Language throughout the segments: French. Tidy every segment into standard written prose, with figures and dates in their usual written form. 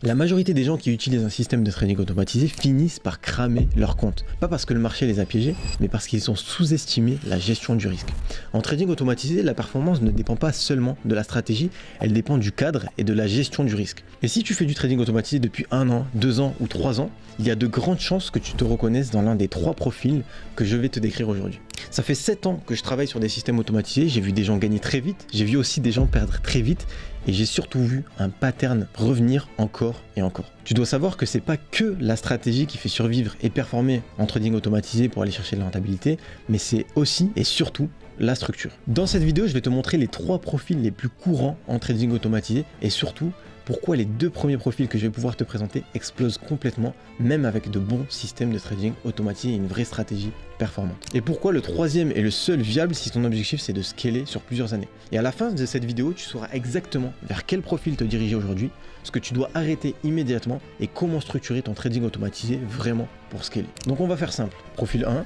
La majorité des gens qui utilisent un système de trading automatisé finissent par cramer leur compte. Pas parce que le marché les a piégés, mais parce qu'ils ont sous-estimé la gestion du risque. En trading automatisé, la performance ne dépend pas seulement de la stratégie, elle dépend du cadre et de la gestion du risque. Et si tu fais du trading automatisé depuis 1 an, 2 ans ou 3 ans, il y a de grandes chances que tu te reconnaisses dans l'un des 3 profils que je vais te décrire aujourd'hui. Ça fait 7 ans que je travaille sur des systèmes automatisés, j'ai vu des gens gagner très vite, j'ai vu aussi des gens perdre très vite, et j'ai surtout vu un pattern revenir encore et encore. Tu dois savoir que c'est pas que la stratégie qui fait survivre et performer en trading automatisé pour aller chercher de la rentabilité, mais c'est aussi et surtout la structure. Dans cette vidéo, je vais te montrer les 3 profils les plus courants en trading automatisé et surtout pourquoi les 2 premiers profils que je vais pouvoir te présenter explosent complètement, même avec de bons systèmes de trading automatisé et une vraie stratégie performante. Et pourquoi le 3e est le seul viable si ton objectif c'est de scaler sur plusieurs années. Et à la fin de cette vidéo, tu sauras exactement vers quel profil te diriger aujourd'hui, ce que tu dois arrêter immédiatement et comment structurer ton trading automatisé vraiment pour scaler. Donc on va faire simple. Profil 1,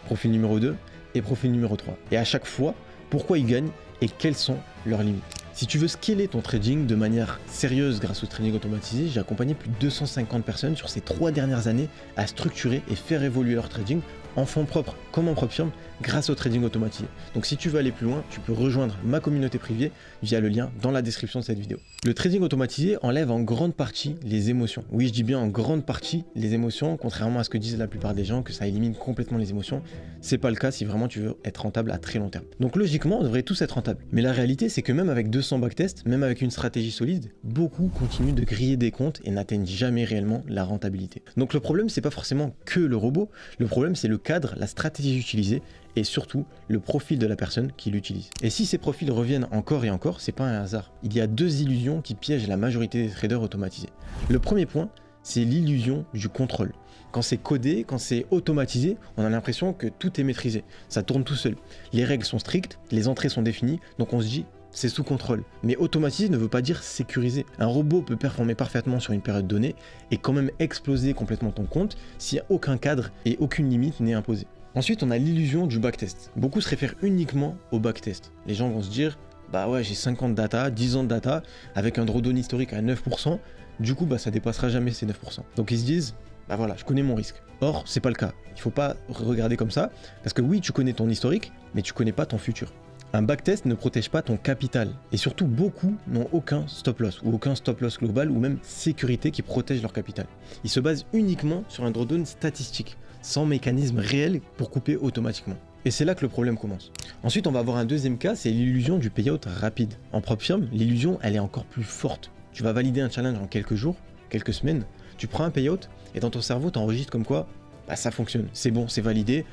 profil numéro 2 et profil numéro 3. Et à chaque fois, pourquoi ils gagnent et quelles sont leurs limites. Si tu veux scaler ton trading de manière sérieuse grâce au trading automatisé, j'ai accompagné plus de 250 personnes sur ces 3 dernières années à structurer et faire évoluer leur trading en fonds propres comme en propre firme grâce au trading automatisé. Donc si tu veux aller plus loin, tu peux rejoindre ma communauté privée via le lien dans la description de cette vidéo. Le trading automatisé enlève en grande partie les émotions. Oui, je dis bien en grande partie les émotions, contrairement à ce que disent la plupart des gens, que ça élimine complètement les émotions. C'est pas le cas si vraiment tu veux être rentable à très long terme. Donc logiquement, on devrait tous être rentables. Mais la réalité, c'est que même avec 200 backtests, même avec une stratégie solide, beaucoup continuent de griller des comptes et n'atteignent jamais réellement la rentabilité. Donc le problème, c'est pas forcément que le robot, le problème c'est le cadre, la stratégie utilisée et surtout le profil de la personne qui l'utilise. Et si ces profils reviennent encore et encore, c'est pas un hasard. Il y a 2 illusions qui piègent la majorité des traders automatisés. Le premier point, c'est l'illusion du contrôle. Quand c'est codé, quand c'est automatisé, on a l'impression que tout est maîtrisé. Ça tourne tout seul. Les règles sont strictes, les entrées sont définies, donc on se dit c'est sous contrôle. Mais automatisé ne veut pas dire sécurisé. Un robot peut performer parfaitement sur une période donnée et quand même exploser complètement ton compte s'il n'y a aucun cadre et aucune limite n'est imposée. Ensuite, on a l'illusion du backtest. Beaucoup se réfèrent uniquement au backtest. Les gens vont se dire, bah ouais, j'ai 50 data, 10 ans de data, avec un drawdown historique à 9%, du coup, bah ça dépassera jamais ces 9%. Donc ils se disent, bah voilà, je connais mon risque. Or, c'est pas le cas. Il faut pas regarder comme ça, parce que oui, tu connais ton historique, mais tu connais pas ton futur. Un backtest ne protège pas ton capital. Et surtout, beaucoup n'ont aucun stop loss, ou aucun stop loss global, ou même sécurité qui protège leur capital. Ils se basent uniquement sur un drawdown statistique, sans mécanisme réel pour couper automatiquement. Et c'est là que le problème commence. Ensuite, on va avoir un deuxième cas, c'est l'illusion du payout rapide. En propre firme, l'illusion, elle est encore plus forte. Tu vas valider un challenge en quelques jours, quelques semaines, tu prends un payout, et dans ton cerveau, tu enregistres comme quoi bah, ça fonctionne, c'est bon, c'est validé,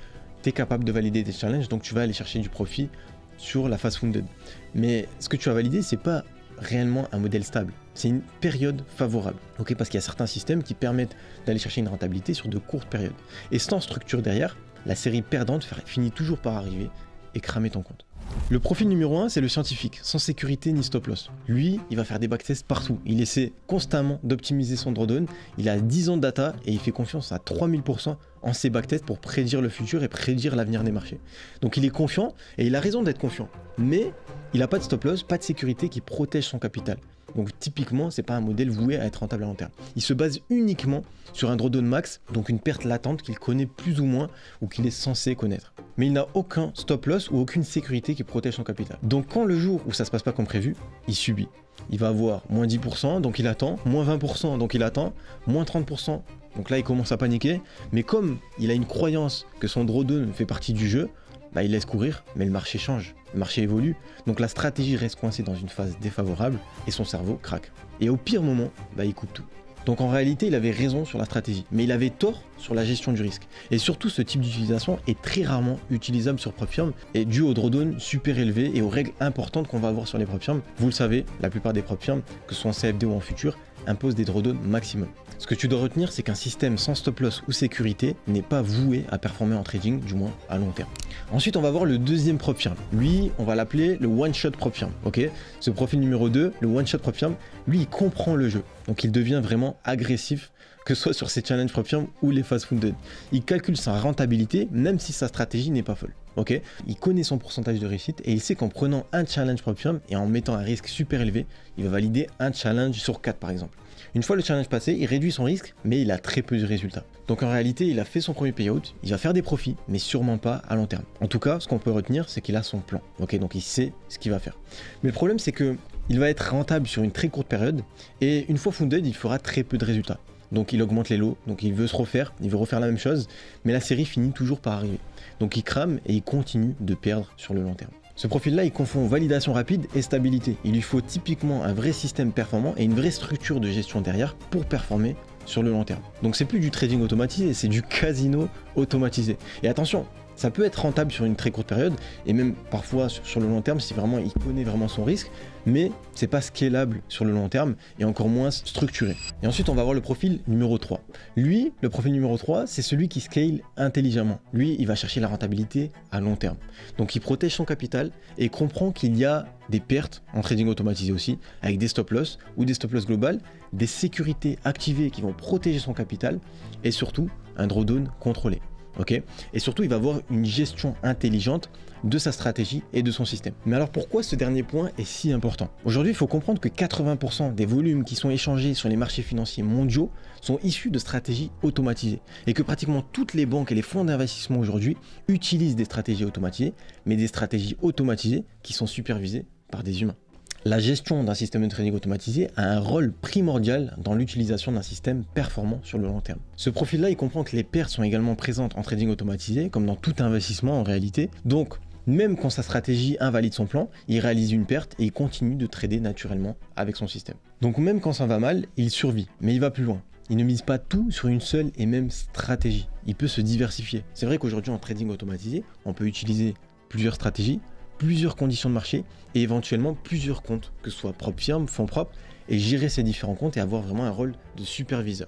tu es capable de valider des challenges, donc tu vas aller chercher du profit sur la phase funded. Mais ce que tu as validé, c'est pas réellement un modèle stable, c'est une période favorable, ok, parce qu'il y a certains systèmes qui permettent d'aller chercher une rentabilité sur de courtes périodes. Et sans structure derrière, la série perdante finit toujours par arriver et cramer ton compte. Le profil numéro 1, c'est le scientifique, sans sécurité ni stop loss. Lui, il va faire des backtests partout. Il essaie constamment d'optimiser son drawdown. Il a 10 ans de data et il fait confiance à 3000% en ses backtests pour prédire le futur et prédire l'avenir des marchés. Donc il est confiant et il a raison d'être confiant. Mais il n'a pas de stop loss, pas de sécurité qui protège son capital. Donc typiquement, c'est pas un modèle voué à être rentable à long terme. Il se base uniquement sur un drawdown max, donc une perte latente qu'il connaît plus ou moins ou qu'il est censé connaître. Mais il n'a aucun stop loss ou aucune sécurité qui protège son capital. Donc quand le jour où ça se passe pas comme prévu, il subit. Il va avoir moins 10%, donc il attend, moins 20%, donc il attend, moins 30%, donc là il commence à paniquer. Mais comme il a une croyance que son drawdown fait partie du jeu, bah, il laisse courir, mais le marché change, le marché évolue, donc la stratégie reste coincée dans une phase défavorable et son cerveau craque. Et au pire moment, bah, il coupe tout. Donc en réalité, il avait raison sur la stratégie, mais il avait tort sur la gestion du risque. Et surtout, ce type d'utilisation est très rarement utilisable sur prop firm et dû au drawdown super élevé et aux règles importantes qu'on va avoir sur les prop firm. Vous le savez, la plupart des prop firm, que ce soit en CFD ou en futur, imposent des drawdowns maximum. Ce que tu dois retenir, c'est qu'un système sans stop loss ou sécurité n'est pas voué à performer en trading, du moins à long terme. Ensuite, on va voir le deuxième prop firm. Lui, on va l'appeler le one-shot prop firm. Ok, ce profil numéro 2, le one-shot prop firm, lui, il comprend le jeu. Donc, il devient vraiment agressif, que ce soit sur ses challenges prop firm ou les phases funded. Il calcule sa rentabilité, même si sa stratégie n'est pas folle. Ok, il connaît son pourcentage de réussite et il sait qu'en prenant un challenge prop firm et en mettant un risque super élevé, il va valider un challenge sur 4 par exemple. Une fois le challenge passé, il réduit son risque, mais il a très peu de résultats. Donc en réalité, il a fait son premier payout, il va faire des profits, mais sûrement pas à long terme. En tout cas, ce qu'on peut retenir, c'est qu'il a son plan. Ok, donc il sait ce qu'il va faire. Mais le problème, c'est que il va être rentable sur une très courte période, et une fois funded, il fera très peu de résultats. Donc il augmente les lots, donc il veut se refaire, il veut refaire la même chose, mais la série finit toujours par arriver. Donc il crame et il continue de perdre sur le long terme. Ce profil-là, il confond validation rapide et stabilité. Il lui faut typiquement un vrai système performant et une vraie structure de gestion derrière pour performer sur le long terme. Donc c'est plus du trading automatisé, c'est du casino automatisé. Et attention, ça peut être rentable sur une très courte période et même parfois sur le long terme si vraiment il connaît vraiment son risque, mais c'est pas scalable sur le long terme et encore moins structuré. Et ensuite on va voir le profil numéro 3. Lui, le profil numéro 3, c'est celui qui scale intelligemment. Lui, il va chercher la rentabilité à long terme. Donc il protège son capital et comprend qu'il y a des pertes en trading automatisé aussi, avec des stop loss ou des stop loss globales, des sécurités activées qui vont protéger son capital et surtout un drawdown contrôlé. Okay, et surtout, il va avoir une gestion intelligente de sa stratégie et de son système. Mais alors pourquoi ce dernier point est si important? Aujourd'hui, il faut comprendre que 80% des volumes qui sont échangés sur les marchés financiers mondiaux sont issus de stratégies automatisées et que pratiquement toutes les banques et les fonds d'investissement aujourd'hui utilisent des stratégies automatisées, mais des stratégies automatisées qui sont supervisées par des humains. La gestion d'un système de trading automatisé a un rôle primordial dans l'utilisation d'un système performant sur le long terme. Ce profil-là, il comprend que les pertes sont également présentes en trading automatisé, comme dans tout investissement en réalité. Donc, même quand sa stratégie invalide son plan, il réalise une perte et il continue de trader naturellement avec son système. Donc même quand ça va mal, il survit, mais il va plus loin. Il ne mise pas tout sur une seule et même stratégie. Il peut se diversifier. C'est vrai qu'aujourd'hui en trading automatisé, on peut utiliser plusieurs stratégies, plusieurs conditions de marché et éventuellement plusieurs comptes, que ce soit propre firme, fonds propres, et gérer ces différents comptes et avoir vraiment un rôle de superviseur.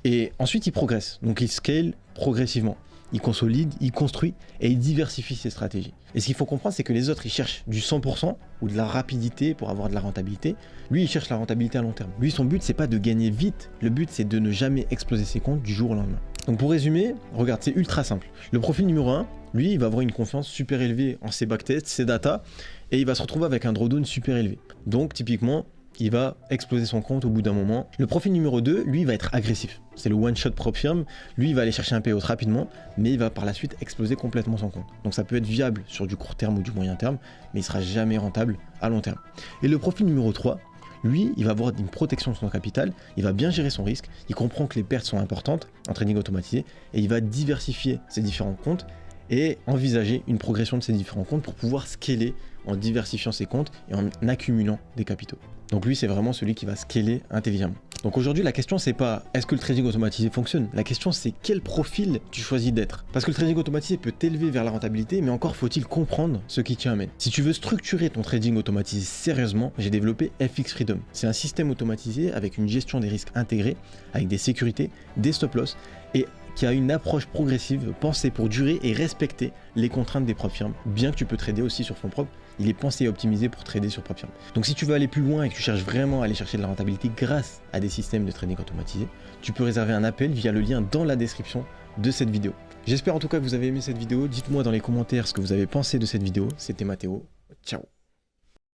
Et ensuite, il progresse, donc il scale progressivement. Il consolide, il construit et il diversifie ses stratégies. Et ce qu'il faut comprendre, c'est que les autres, ils cherchent du 100% ou de la rapidité pour avoir de la rentabilité. Lui, il cherche la rentabilité à long terme. Lui, son but, c'est pas de gagner vite. Le but, c'est de ne jamais exploser ses comptes du jour au lendemain. Donc pour résumer, regarde, c'est ultra simple. Le profil numéro 1, lui, il va avoir une confiance super élevée en ses backtests, ses data, et il va se retrouver avec un drawdown super élevé. Donc typiquement, il va exploser son compte au bout d'un moment. Le profil numéro 2, lui, il va être agressif. C'est le one-shot propre firme. Lui, il va aller chercher un payout rapidement, mais il va par la suite exploser complètement son compte. Donc ça peut être viable sur du court terme ou du moyen terme, mais il sera jamais rentable à long terme. Et le profil numéro 3, lui, il va avoir une protection de son capital, il va bien gérer son risque, il comprend que les pertes sont importantes en trading automatisé, et il va diversifier ses différents comptes et envisager une progression de ces différents comptes pour pouvoir scaler en diversifiant ses comptes et en accumulant des capitaux. Donc lui, c'est vraiment celui qui va scaler intelligemment. Donc aujourd'hui, la question, c'est pas est-ce que le trading automatisé fonctionne? La question, c'est quel profil tu choisis d'être. Parce que le trading automatisé peut t'élever vers la rentabilité, mais encore faut-il comprendre ce qui t'y amène. Si tu veux structurer ton trading automatisé sérieusement, j'ai développé FX Freedom. C'est un système automatisé avec une gestion des risques intégrée, avec des sécurités, des stop-loss et qui a une approche progressive pensée pour durer et respecter les contraintes des propres firmes. Bien que tu peux trader aussi sur fonds propres, il est pensé et optimisé pour trader sur propre firme. Donc si tu veux aller plus loin et que tu cherches vraiment à aller chercher de la rentabilité grâce à des systèmes de trading automatisés, tu peux réserver un appel via le lien dans la description de cette vidéo. J'espère en tout cas que vous avez aimé cette vidéo. Dites-moi dans les commentaires ce que vous avez pensé de cette vidéo. C'était Mathéo. Ciao.